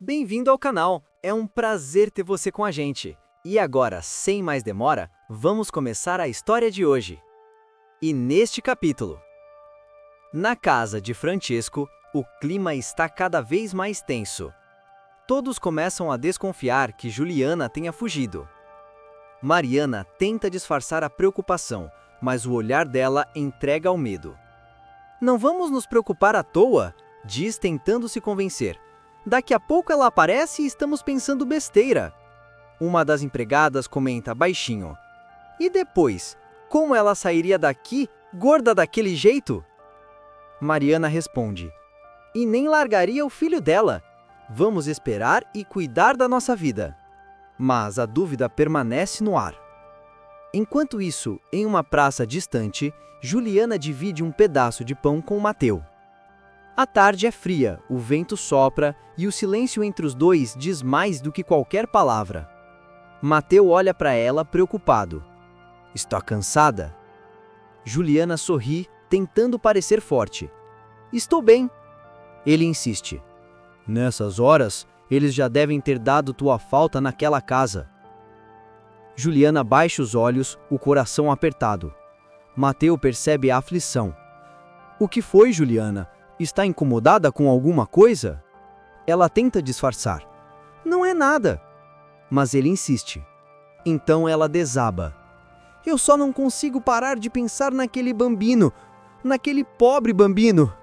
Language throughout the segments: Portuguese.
Bem-vindo ao canal, é um prazer ter você com a gente. E agora, sem mais demora, vamos começar a história de hoje. E neste capítulo, na casa de Francesco, o clima está cada vez mais tenso. Todos começam a desconfiar que Juliana tenha fugido. Mariana tenta disfarçar a preocupação, mas o olhar dela entrega ao medo. Não vamos nos preocupar à toa, diz tentando se convencer. Daqui a pouco ela aparece e estamos pensando besteira. Uma das empregadas comenta baixinho. E depois, como ela sairia daqui, gorda daquele jeito? Mariana responde. E nem largaria o filho dela. Vamos esperar e cuidar da nossa vida. Mas a dúvida permanece no ar. Enquanto isso, em uma praça distante, Juliana divide um pedaço de pão com Mateu. A tarde é fria, o vento sopra e o silêncio entre os dois diz mais do que qualquer palavra. Mateu olha para ela preocupado. Está cansada? Juliana sorri, tentando parecer forte. Estou bem. Ele insiste. Nessas horas, eles já devem ter dado tua falta naquela casa. Juliana baixa os olhos, o coração apertado. Mateu percebe a aflição. O que foi, Juliana? Está incomodada com alguma coisa? Ela tenta disfarçar. Não é nada. Mas ele insiste. Então ela desaba. Eu só não consigo parar de pensar naquele bambino. Naquele pobre bambino.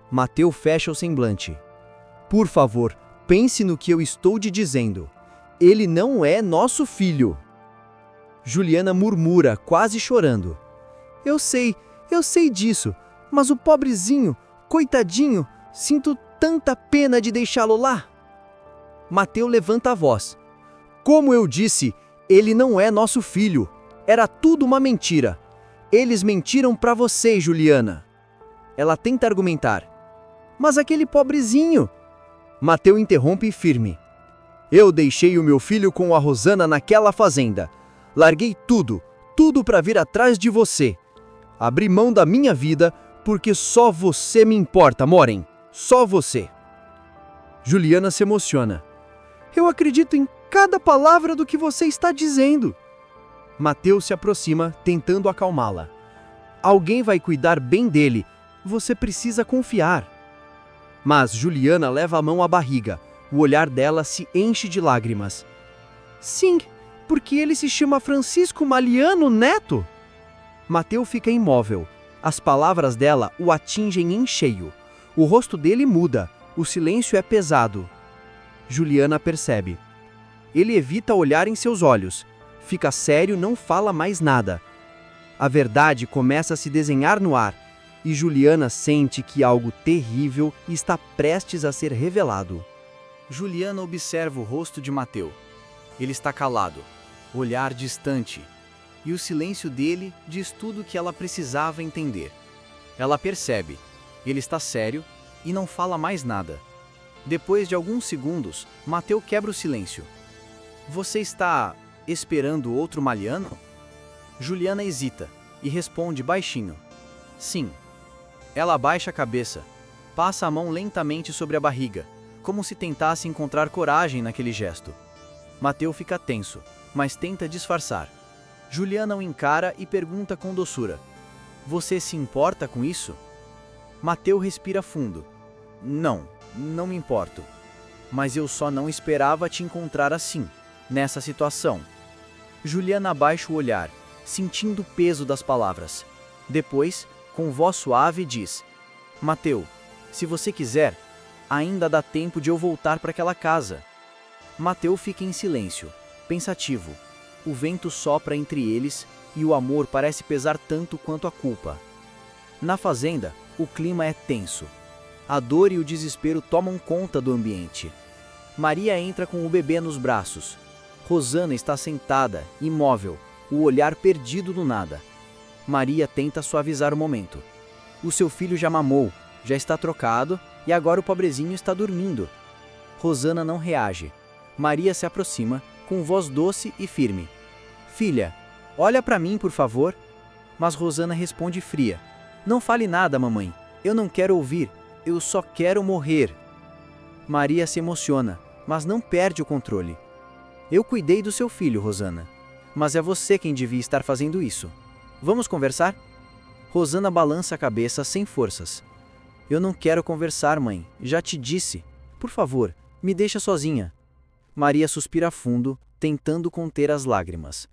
Mateu fecha o semblante. Por favor, pense no que eu estou te dizendo. Ele não é nosso filho. Juliana murmura, quase chorando. Eu sei disso, mas o pobrezinho, coitadinho, sinto tanta pena de deixá-lo lá. Mateu levanta a voz. Como eu disse, ele não é nosso filho. Era tudo uma mentira. Eles mentiram para você, Juliana. Ela tenta argumentar. Mas aquele pobrezinho... Mateu interrompe firme. Eu deixei o meu filho com a Rosana naquela fazenda. Larguei tudo para vir atrás de você. Abri mão da minha vida porque só você me importa, Moren. Só você. Juliana se emociona. Eu acredito em cada palavra do que você está dizendo. Mateu se aproxima, tentando acalmá-la. Alguém vai cuidar bem dele. Você precisa confiar. Mas Juliana leva a mão à barriga. O olhar dela se enche de lágrimas. Sim, porque ele se chama Francisco Maliano Neto. Mateu fica imóvel. As palavras dela o atingem em cheio. O rosto dele muda. O silêncio é pesado. Juliana percebe. Ele evita olhar em seus olhos. Fica sério, não fala mais nada. A verdade começa a se desenhar no ar. E Juliana sente que algo terrível está prestes a ser revelado. Juliana observa o rosto de Mateu. Ele está calado, olhar distante, e o silêncio dele diz tudo o que ela precisava entender. Ela percebe, ele está sério e não fala mais nada. Depois de alguns segundos, Mateu quebra o silêncio. Você está esperando outro Maliano? Juliana hesita e responde baixinho. Sim. Ela abaixa a cabeça, passa a mão lentamente sobre a barriga, como se tentasse encontrar coragem naquele gesto. Mateu fica tenso, mas tenta disfarçar. Juliana o encara e pergunta com doçura. Você se importa com isso? Mateu respira fundo. Não me importo. Mas eu só não esperava te encontrar assim, nessa situação. Juliana abaixa o olhar, sentindo o peso das palavras. Depois, com voz suave, diz: Mateu, se você quiser, ainda dá tempo de eu voltar para aquela casa. Mateu fica em silêncio, pensativo. O vento sopra entre eles e o amor parece pesar tanto quanto a culpa. Na fazenda, o clima é tenso. A dor e o desespero tomam conta do ambiente. Maria entra com o bebê nos braços. Rosana está sentada, imóvel, o olhar perdido no nada. Maria tenta suavizar o momento. O seu filho já mamou, já está trocado e agora o pobrezinho está dormindo. Rosana não reage. Maria se aproxima, com voz doce e firme. Filha, olha para mim, por favor. Mas Rosana responde fria. Não fale nada, mamãe. Eu não quero ouvir. Eu só quero morrer. Maria se emociona, mas não perde o controle. Eu cuidei do seu filho, Rosana, mas é você quem devia estar fazendo isso. Vamos conversar? Rosana balança a cabeça sem forças. Eu não quero conversar, mãe, já te disse. Por favor, me deixa sozinha. Maria suspira fundo, tentando conter as lágrimas.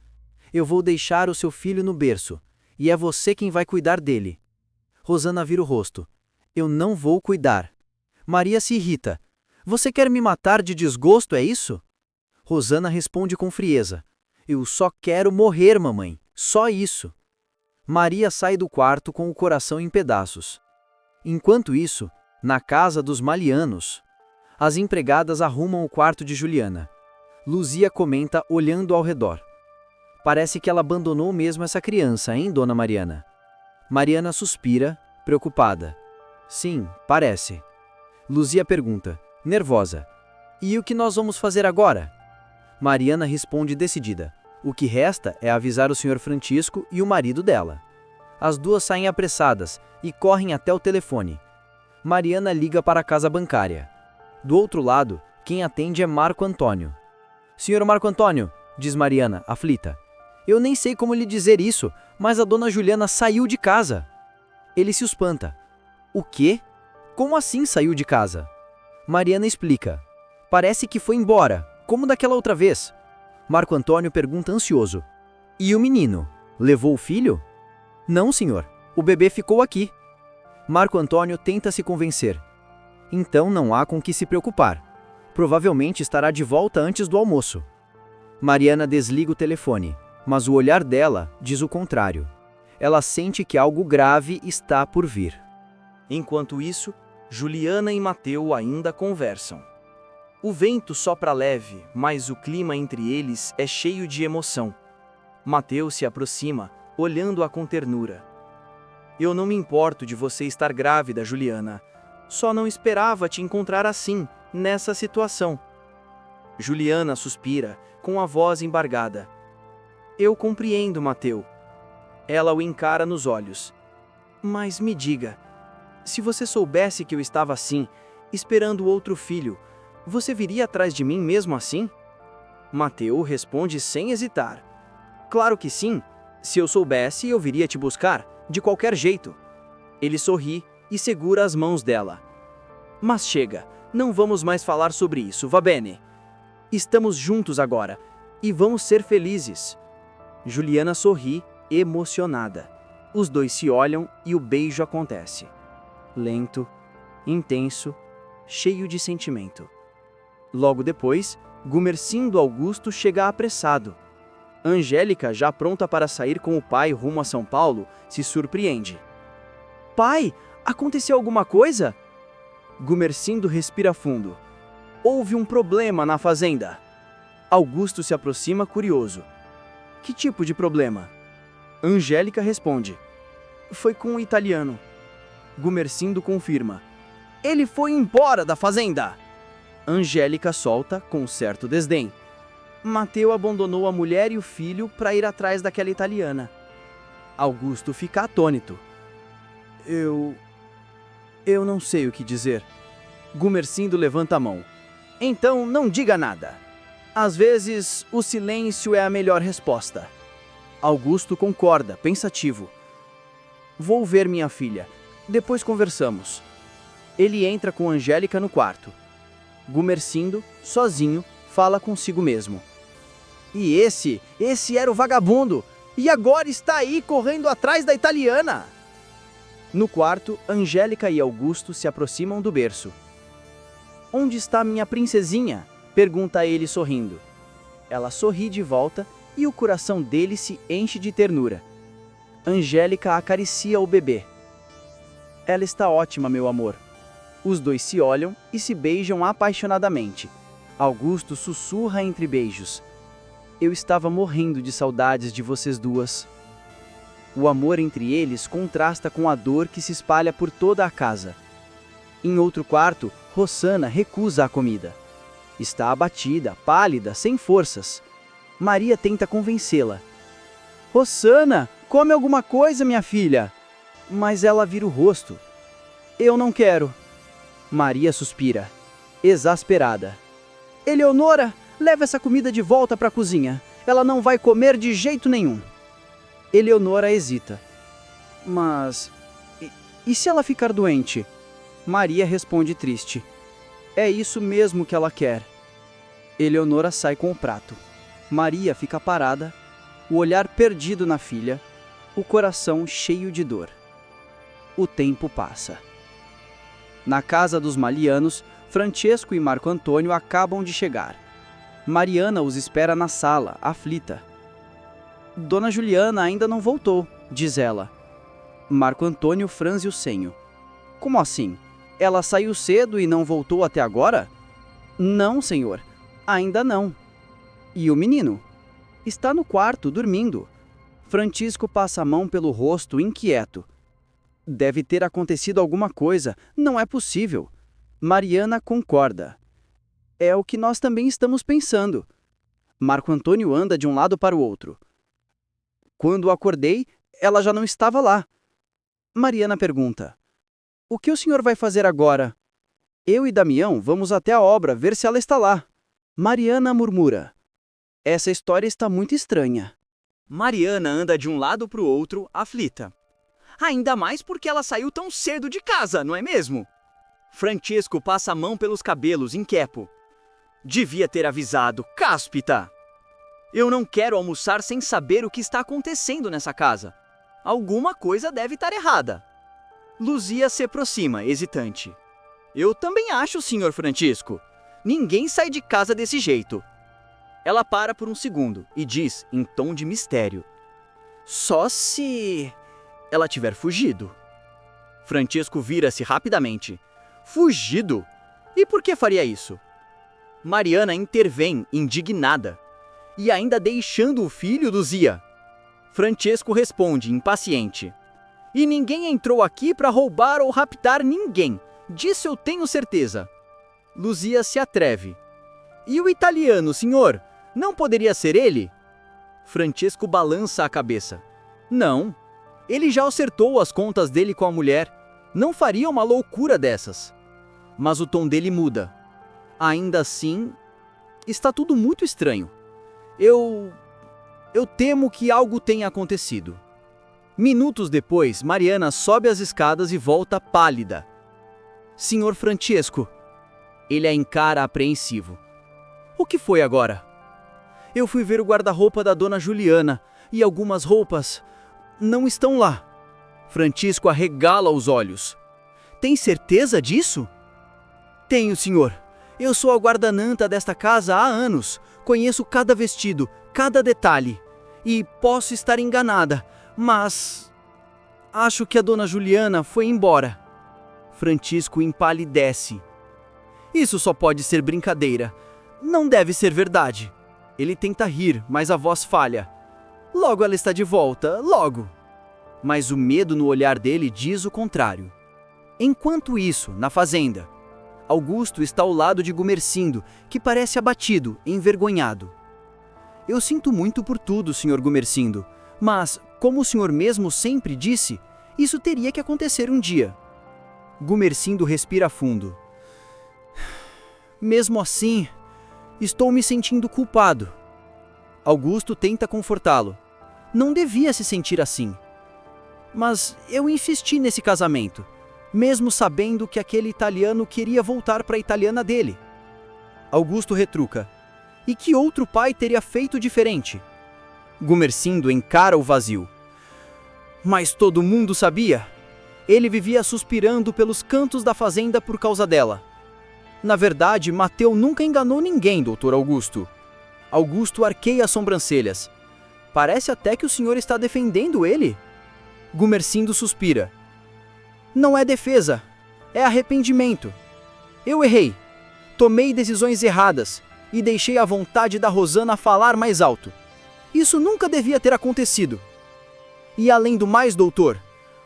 Eu vou deixar o seu filho no berço, e é você quem vai cuidar dele. Rosana vira o rosto. Eu não vou cuidar. Maria se irrita. Você quer me matar de desgosto, é isso? Rosana responde com frieza. Eu só quero morrer, mamãe. Só isso. Maria sai do quarto com o coração em pedaços. Enquanto isso, na casa dos Malianos, as empregadas arrumam o quarto de Juliana. Luzia comenta olhando ao redor. Parece que ela abandonou mesmo essa criança, hein, dona Mariana? Mariana suspira, preocupada. Sim, parece. Luzia pergunta, nervosa. E o que nós vamos fazer agora? Mariana responde decidida. O que resta é avisar o Sr. Francisco e o marido dela. As duas saem apressadas e correm até o telefone. Mariana liga para a casa bancária. Do outro lado, quem atende é Marco Antônio. Senhor Marco Antônio, diz Mariana, aflita. Eu nem sei como lhe dizer isso, mas a dona Juliana saiu de casa. Ele se espanta. O quê? Como assim saiu de casa? Mariana explica. Parece que foi embora, como daquela outra vez. Marco Antônio pergunta ansioso. E o menino? Levou o filho? Não, senhor. O bebê ficou aqui. Marco Antônio tenta se convencer. Então não há com que se preocupar. Provavelmente estará de volta antes do almoço. Mariana desliga o telefone, mas o olhar dela diz o contrário. Ela sente que algo grave está por vir. Enquanto isso, Juliana e Mateu ainda conversam. O vento sopra leve, mas o clima entre eles é cheio de emoção. Mateu se aproxima, olhando-a com ternura. Eu não me importo de você estar grávida, Juliana. Só não esperava te encontrar assim, nessa situação. Juliana suspira, com a voz embargada. Eu compreendo, Mateu. Ela o encara nos olhos. Mas me diga, se você soubesse que eu estava assim, esperando outro filho, você viria atrás de mim mesmo assim? Mateu responde sem hesitar. Claro que sim. Se eu soubesse, eu viria te buscar, de qualquer jeito. Ele sorri e segura as mãos dela. Mas chega, não vamos mais falar sobre isso, va bene? Estamos juntos agora, e vamos ser felizes. Juliana sorri, emocionada. Os dois se olham e o beijo acontece. Lento, intenso, cheio de sentimento. Logo depois, Gumercindo Augusto chega apressado. Angélica, já pronta para sair com o pai rumo a São Paulo, se surpreende. Pai, aconteceu alguma coisa? Gumercindo respira fundo. Houve um problema na fazenda. Augusto se aproxima curioso. Que tipo de problema? Angélica responde. Foi com o italiano. Gumercindo confirma. Ele foi embora da fazenda. Angélica solta com certo desdém. Mateu abandonou a mulher e o filho para ir atrás daquela italiana. Augusto fica atônito. Eu não sei o que dizer. Gumercindo levanta a mão. Então não diga nada. Às vezes, o silêncio é a melhor resposta. Augusto concorda, pensativo. Vou ver minha filha. Depois conversamos. Ele entra com Angélica no quarto. Gumercindo, sozinho, fala consigo mesmo. E esse era o vagabundo, e agora está aí correndo atrás da italiana. No quarto, Angélica e Augusto se aproximam do berço. Onde está minha princesinha? Pergunta ele sorrindo. Ela sorri de volta e o coração dele se enche de ternura. Angélica acaricia o bebê. Ela está ótima, meu amor. Os dois se olham e se beijam apaixonadamente. Augusto sussurra entre beijos. Eu estava morrendo de saudades de vocês duas. O amor entre eles contrasta com a dor que se espalha por toda a casa. Em outro quarto, Rosana recusa a comida. Está abatida, pálida, sem forças. Maria tenta convencê-la. Rosana, come alguma coisa, minha filha. Mas ela vira o rosto. Eu não quero. Maria suspira, exasperada. Eleonora, leva essa comida de volta para a cozinha. Ela não vai comer de jeito nenhum. Eleonora hesita. Mas... E se ela ficar doente? Maria responde triste. É isso mesmo que ela quer. Eleonora sai com o prato. Maria fica parada, o olhar perdido na filha, o coração cheio de dor. O tempo passa. Na casa dos Malianos, Francesco e Marco Antônio acabam de chegar. Mariana os espera na sala, aflita. Dona Juliana ainda não voltou, diz ela. Marco Antônio franze o senho. Como assim? Ela saiu cedo e não voltou até agora? Não, senhor. Ainda não. E o menino? Está no quarto, dormindo. Francisco passa a mão pelo rosto, inquieto. Deve ter acontecido alguma coisa, não é possível. Mariana concorda. É o que nós também estamos pensando. Marco Antônio anda de um lado para o outro. Quando acordei, ela já não estava lá. Mariana pergunta: O que o senhor vai fazer agora? Eu e Damião vamos até a obra ver se ela está lá. Mariana murmura: Essa história está muito estranha. Mariana anda de um lado para o outro, aflita. Ainda mais porque ela saiu tão cedo de casa, não é mesmo? Francesco passa a mão pelos cabelos, inquieto. Devia ter avisado, cáspita! Eu não quero almoçar sem saber o que está acontecendo nessa casa. Alguma coisa deve estar errada. Luzia se aproxima, hesitante. Eu também acho, Sr. Francisco. Ninguém sai de casa desse jeito. Ela para por um segundo e diz, em tom de mistério: Só se ela tiver fugido. Francisco vira-se rapidamente. Fugido? E por que faria isso? Mariana intervém, indignada. E ainda deixando o filho, Luzia. Francisco responde, impaciente: E ninguém entrou aqui para roubar ou raptar ninguém. Disso eu tenho certeza. Luzia se atreve. E o italiano, senhor? Não poderia ser ele? Francisco balança a cabeça. Não. Ele já acertou as contas dele com a mulher. Não faria uma loucura dessas. Mas o tom dele muda. Ainda assim, está tudo muito estranho. Eu temo que algo tenha acontecido. Minutos depois, Mariana sobe as escadas e volta pálida. Senhor Francisco. Ele a encara apreensivo. O que foi agora? Eu fui ver o guarda-roupa da dona Juliana e algumas roupas não estão lá. Francisco arregala os olhos. Tem certeza disso? Tenho, senhor. Eu sou a guardananta desta casa há anos. Conheço cada vestido, cada detalhe. E posso estar enganada, mas acho que a dona Juliana foi embora. Francisco empalidece. Isso só pode ser brincadeira. Não deve ser verdade. Ele tenta rir, mas a voz falha. Logo ela está de volta, logo. Mas o medo no olhar dele diz o contrário. Enquanto isso, na fazenda, Augusto está ao lado de Gumercindo, que parece abatido, envergonhado. Eu sinto muito por tudo, Sr. Gumercindo, mas, como o senhor mesmo sempre disse, isso teria que acontecer um dia. Gumercindo respira fundo. Mesmo assim, estou me sentindo culpado. Augusto tenta confortá-lo. Não devia se sentir assim. Mas eu insisti nesse casamento, mesmo sabendo que aquele italiano queria voltar para a italiana dele. Augusto retruca. E que outro pai teria feito diferente? Gumercindo encara o vazio. Mas todo mundo sabia. Ele vivia suspirando pelos cantos da fazenda por causa dela. Na verdade, Mateu nunca enganou ninguém, doutor Augusto. Augusto arqueia as sobrancelhas. Parece até que o senhor está defendendo ele. Gumercindo suspira. Não é defesa, é arrependimento. Eu errei. Tomei decisões erradas e deixei a vontade da Rosana falar mais alto. Isso nunca devia ter acontecido. E além do mais, doutor,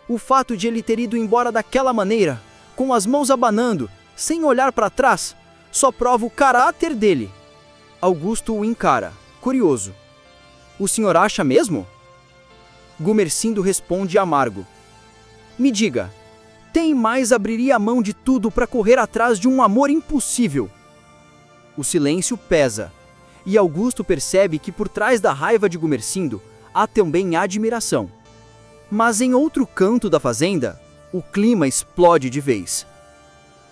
o fato de ele ter ido embora daquela maneira, com as mãos abanando, sem olhar para trás, só prova o caráter dele. Augusto o encara, curioso. O senhor acha mesmo? Gumercindo responde amargo. Me diga, quem mais abriria a mão de tudo para correr atrás de um amor impossível? O silêncio pesa, e Augusto percebe que por trás da raiva de Gumersindo há também admiração. Mas em outro canto da fazenda, o clima explode de vez.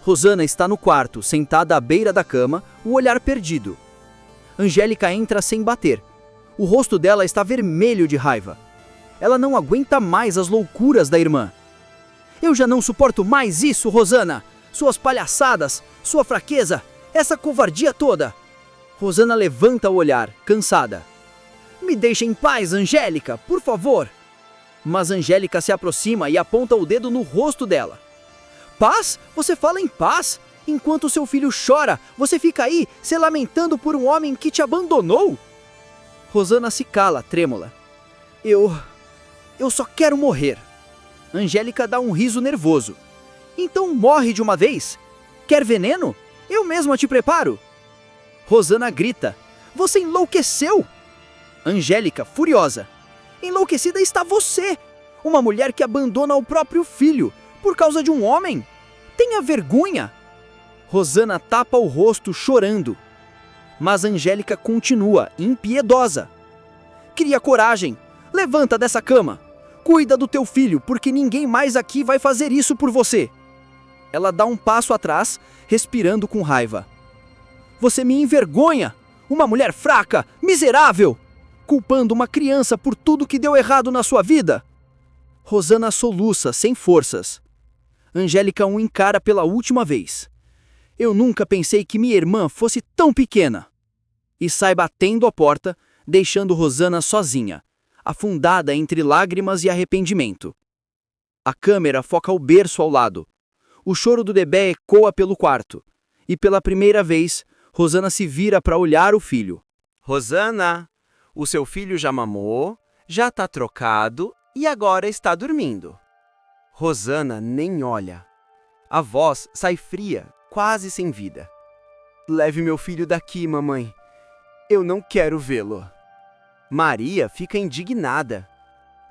Rosana está no quarto, sentada à beira da cama, o olhar perdido. Angélica entra sem bater. O rosto dela está vermelho de raiva. Ela não aguenta mais as loucuras da irmã. Eu já não suporto mais isso, Rosana! Suas palhaçadas, sua fraqueza, essa covardia toda! Rosana levanta o olhar, cansada. Me deixe em paz, Angélica, por favor! Mas Angélica se aproxima e aponta o dedo no rosto dela. Paz? Você fala em paz? Enquanto seu filho chora, você fica aí se lamentando por um homem que te abandonou? Rosana se cala, trêmula. Eu só quero morrer. Angélica dá um riso nervoso. Então morre de uma vez? Quer veneno? Eu mesma te preparo. Rosana grita. Você enlouqueceu? Angélica, furiosa. Enlouquecida está você, uma mulher que abandona o próprio filho por causa de um homem. Tenha vergonha. Rosana tapa o rosto chorando. Mas Angélica continua, impiedosa. Cria coragem. Levanta dessa cama. Cuida do teu filho, porque ninguém mais aqui vai fazer isso por você. Ela dá um passo atrás, respirando com raiva. Você me envergonha. Uma mulher fraca, miserável, culpando uma criança por tudo que deu errado na sua vida. Rosana soluça, sem forças. Angélica o encara pela última vez. Eu nunca pensei que minha irmã fosse tão pequena. E sai batendo a porta, deixando Rosana sozinha, afundada entre lágrimas e arrependimento. A câmera foca o berço ao lado. O choro do bebê ecoa pelo quarto. E pela primeira vez, Rosana se vira para olhar o filho. Rosana, o seu filho já mamou, já tá trocado e agora está dormindo. Rosana nem olha. A voz sai fria, quase sem vida. Leve meu filho daqui, mamãe. Eu não quero vê-lo. Maria fica indignada.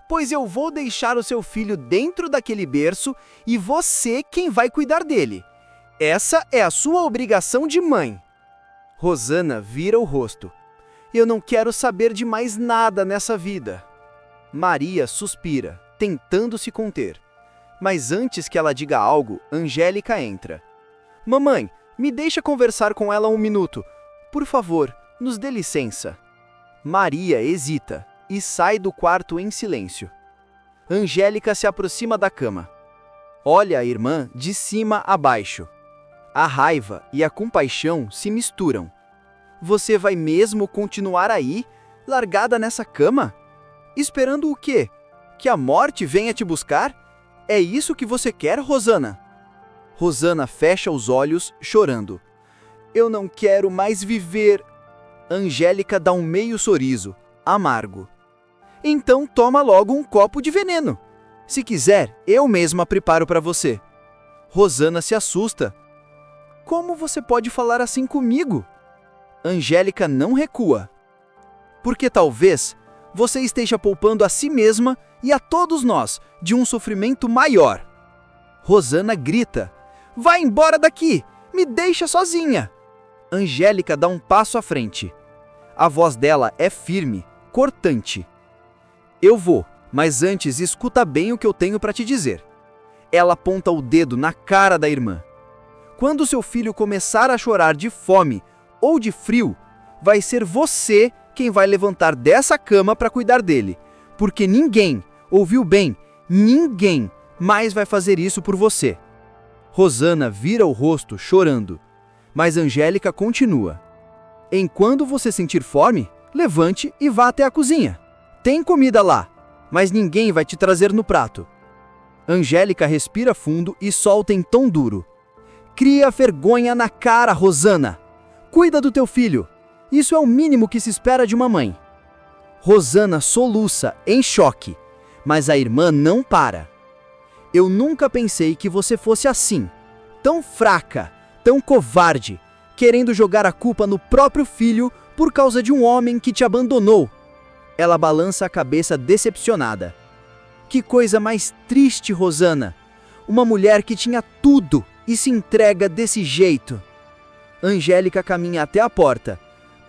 Pois eu vou deixar o seu filho dentro daquele berço e você quem vai cuidar dele. Essa é a sua obrigação de mãe. Rosana vira o rosto. Eu não quero saber de mais nada nessa vida. Maria suspira, tentando se conter. Mas antes que ela diga algo, Angélica entra. Mamãe, me deixa conversar com ela um minuto. Por favor, nos dê licença. Maria hesita e sai do quarto em silêncio. Angélica se aproxima da cama. Olha a irmã de cima a baixo. A raiva e a compaixão se misturam. Você vai mesmo continuar aí, largada nessa cama? Esperando o quê? Que a morte venha te buscar? É isso que você quer, Rosana? Rosana fecha os olhos, chorando. Eu não quero mais viver. Angélica dá um meio sorriso, amargo. Então toma logo um copo de veneno. Se quiser, eu mesma preparo para você. Rosana se assusta. Como você pode falar assim comigo? Angélica não recua. Porque talvez você esteja poupando a si mesma e a todos nós de um sofrimento maior. Rosana grita. Vai embora daqui! Me deixa sozinha! Angélica dá um passo à frente. A voz dela é firme, cortante. Eu vou, mas antes escuta bem o que eu tenho para te dizer. Ela aponta o dedo na cara da irmã. Quando seu filho começar a chorar de fome ou de frio, vai ser você quem vai levantar dessa cama para cuidar dele. Porque ninguém, ouviu bem, ninguém mais vai fazer isso por você. Rosana vira o rosto chorando, mas Angélica continua. Enquanto você sentir fome, levante e vá até a cozinha. Tem comida lá, mas ninguém vai te trazer no prato. Angélica respira fundo e solta em tom duro. Cria vergonha na cara, Rosana. Cuida do teu filho. Isso é o mínimo que se espera de uma mãe. Rosana soluça, em choque, mas a irmã não para. Eu nunca pensei que você fosse assim, tão fraca, tão covarde, querendo jogar a culpa no próprio filho por causa de um homem que te abandonou. Ela balança a cabeça decepcionada. Que coisa mais triste, Rosana. Uma mulher que tinha tudo e se entrega desse jeito. Angélica caminha até a porta.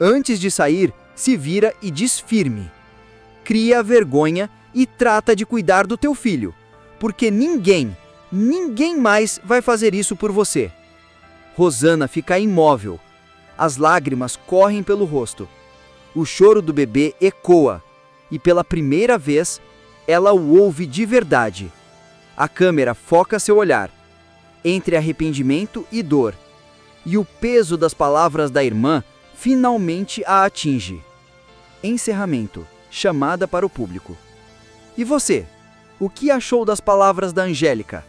Antes de sair, se vira e diz firme: cria vergonha e trata de cuidar do teu filho, porque ninguém mais vai fazer isso por você. Rosana fica imóvel. As lágrimas correm pelo rosto. O choro do bebê ecoa, e pela primeira vez, ela o ouve de verdade. A câmera foca seu olhar, entre arrependimento e dor, e o peso das palavras da irmã finalmente a atinge. Encerramento. Chamada para o público. E você? O que achou das palavras da Angélica?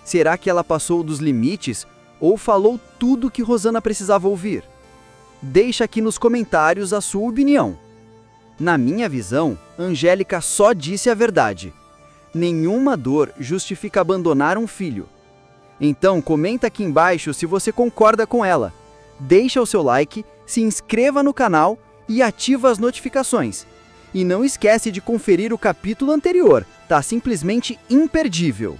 Será que ela passou dos limites ou falou tudo que Rosana precisava ouvir? Deixa aqui nos comentários a sua opinião. Na minha visão, Angélica só disse a verdade. Nenhuma dor justifica abandonar um filho. Então comenta aqui embaixo se você concorda com ela. Deixa o seu like, se inscreva no canal e ativa as notificações. E não esquece de conferir o capítulo anterior, tá simplesmente imperdível.